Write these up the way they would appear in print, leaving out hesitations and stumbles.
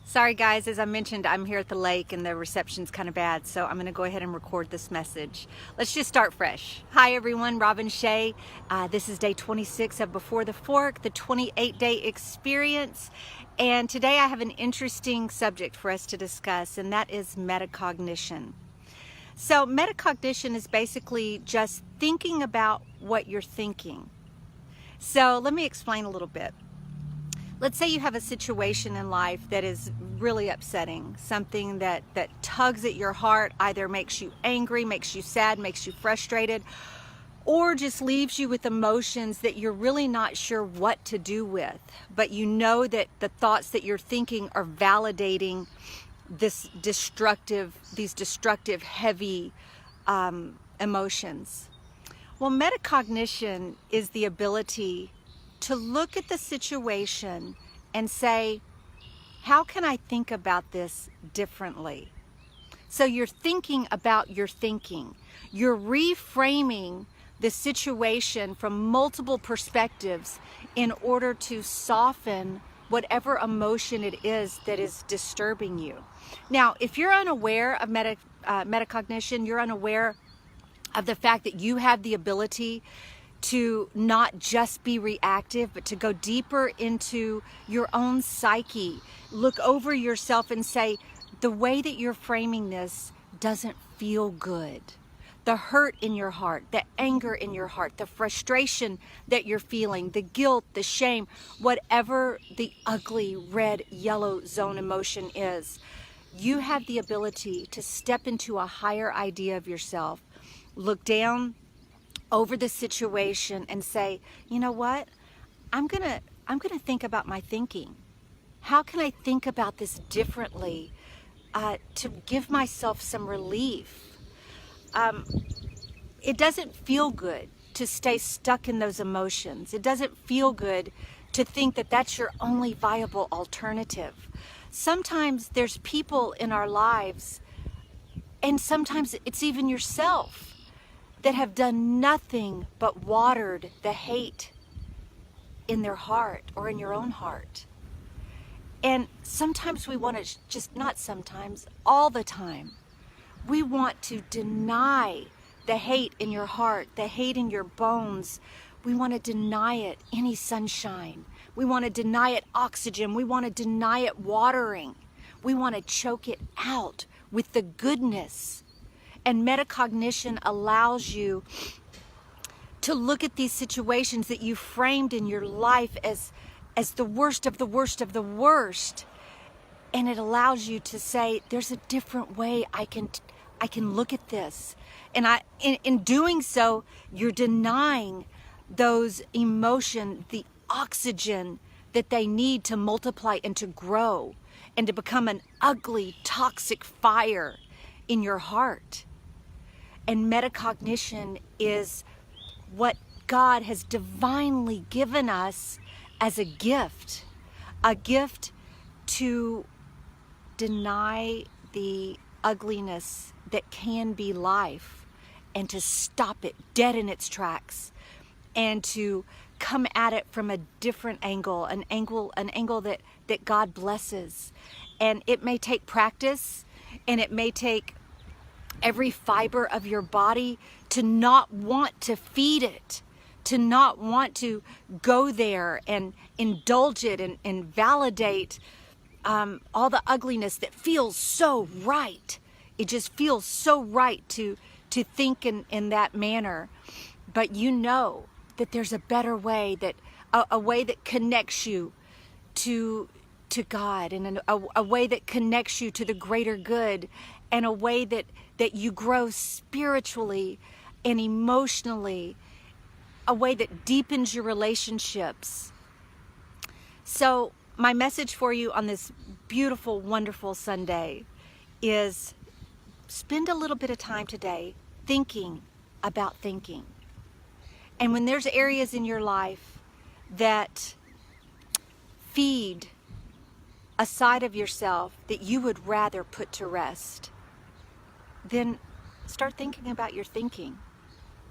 Sorry guys, as I mentioned, I'm here at the lake and the reception's kind of bad, so I'm going to go ahead and record this message. Let's just start fresh. Hi everyone, Robin Shea. This is day 26 of Before the Fork, the 28-day experience. And today I have an interesting subject for us to discuss, and that is metacognition. So metacognition is basically just thinking about what you're thinking. So let me explain a little bit. Let's say you have a situation in life that is really upsetting, something that tugs at your heart, either makes you angry, makes you sad, makes you frustrated, or just leaves you with emotions that you're really not sure what to do with. But you know that the thoughts that you're thinking are validating these destructive, heavy emotions. Well, metacognition is the ability to look at the situation and say, how can I think about this differently? So you're thinking about your thinking. You're reframing the situation from multiple perspectives in order to soften whatever emotion it is that is disturbing you. Now, if you're unaware of metacognition, you're unaware of the fact that you have the ability to not just be reactive, but to go deeper into your own psyche, look over yourself and say, the way that you're framing this doesn't feel good. The hurt in your heart, the anger in your heart, the frustration that you're feeling, the guilt, the shame, whatever the ugly red, yellow zone emotion is, you have the ability to step into a higher idea of yourself, look down over the situation and say, you know what? I'm gonna think about my thinking. How can I think about this differently to give myself some relief? It doesn't feel good to stay stuck in those emotions. It doesn't feel good to think that that's your only viable alternative. Sometimes there's people in our lives, and sometimes it's even yourself, that have done nothing but watered the hate in their heart or in your own heart. And sometimes we want to not sometimes, all the time, we want to deny the hate in your heart, the hate in your bones. We want to deny it any sunshine. We want to deny it oxygen. We want to deny it watering. We want to choke it out with the goodness. And metacognition allows you to look at these situations that you framed in your life as the worst of the worst of the worst. And it allows you to say, there's a different way I can look at this. And in doing so, you're denying those emotions the oxygen that they need to multiply and to grow and to become an ugly, toxic fire in your heart. And metacognition is what God has divinely given us as a gift to deny the ugliness that can be life and to stop it dead in its tracks and to come at it from a different angle, an angle that God blesses. And it may take practice, and it may take every fiber of your body to not want to feed it, to not want to go there and indulge it and validate all the ugliness that feels so right. It just feels so right to think in that manner. But you know that there's a better way, that a way that connects you to God, and a way that connects you to the greater good, and a way that you grow spiritually and emotionally, a way that deepens your relationships. So my message for you on this beautiful, wonderful Sunday is spend a little bit of time today thinking about thinking. And when there's areas in your life that feed a side of yourself that you would rather put to rest, then start thinking about your thinking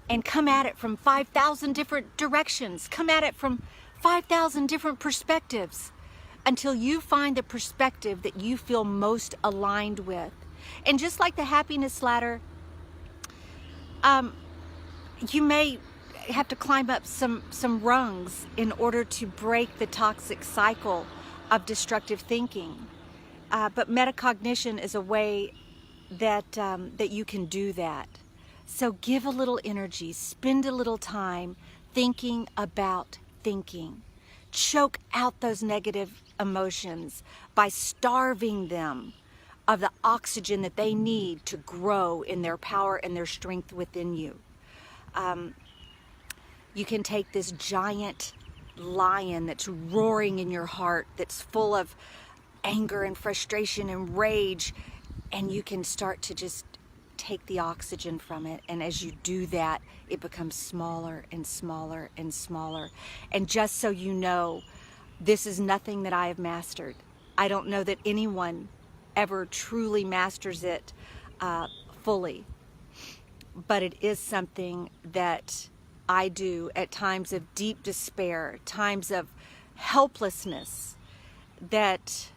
and come at it from 5,000 different directions. Come at it from 5,000 different perspectives. until you find the perspective that you feel most aligned with. And just like the happiness ladder, you may have to climb up some rungs in order to break the toxic cycle of destructive thinking. But metacognition is a way that you can do that. So give a little energy, spend a little time thinking about thinking. Choke out those negative emotions by starving them of the oxygen that they need to grow in their power and their strength within you. You can take this giant lion that's roaring in your heart, that's full of anger and frustration and rage, and you can start to just take the oxygen from it. And as you do that, it becomes smaller and smaller and smaller. And just so you know, this is nothing that I have mastered. I don't know that anyone ever truly masters it fully, but it is something that I do at times of deep despair, times of helplessness, that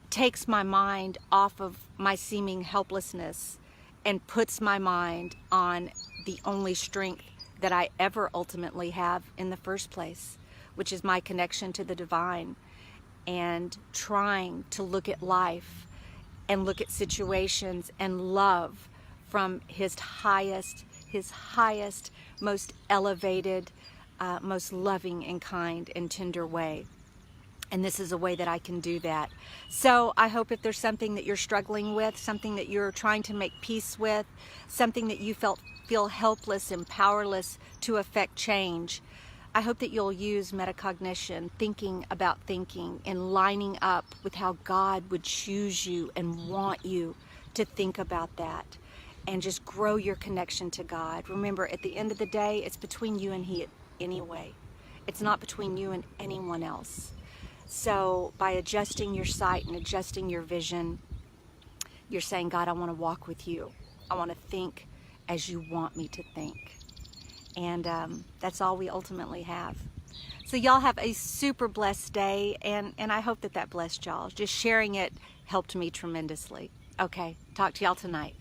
takes my mind off of my seeming helplessness and puts my mind on the only strength that I ever ultimately have in the first place, which is my connection to the divine, and trying to look at life and look at situations and love from his highest, most elevated, most loving and kind and tender way. And this is a way that I can do that. So I hope if there's something that you're struggling with, something that you're trying to make peace with, something that you feel helpless and powerless to affect change, I hope that you'll use metacognition, thinking about thinking, and lining up with how God would choose you and want you to think about that. And just grow your connection to God. Remember, at the end of the day, it's between you and He anyway. It's not between you and anyone else. So by adjusting your sight and adjusting your vision, you're saying, God, I want to walk with you. I want to think as you want me to think. And that's all we ultimately have. So y'all have a super blessed day, and I hope that blessed y'all. Just sharing it helped me tremendously. Okay, talk to y'all tonight.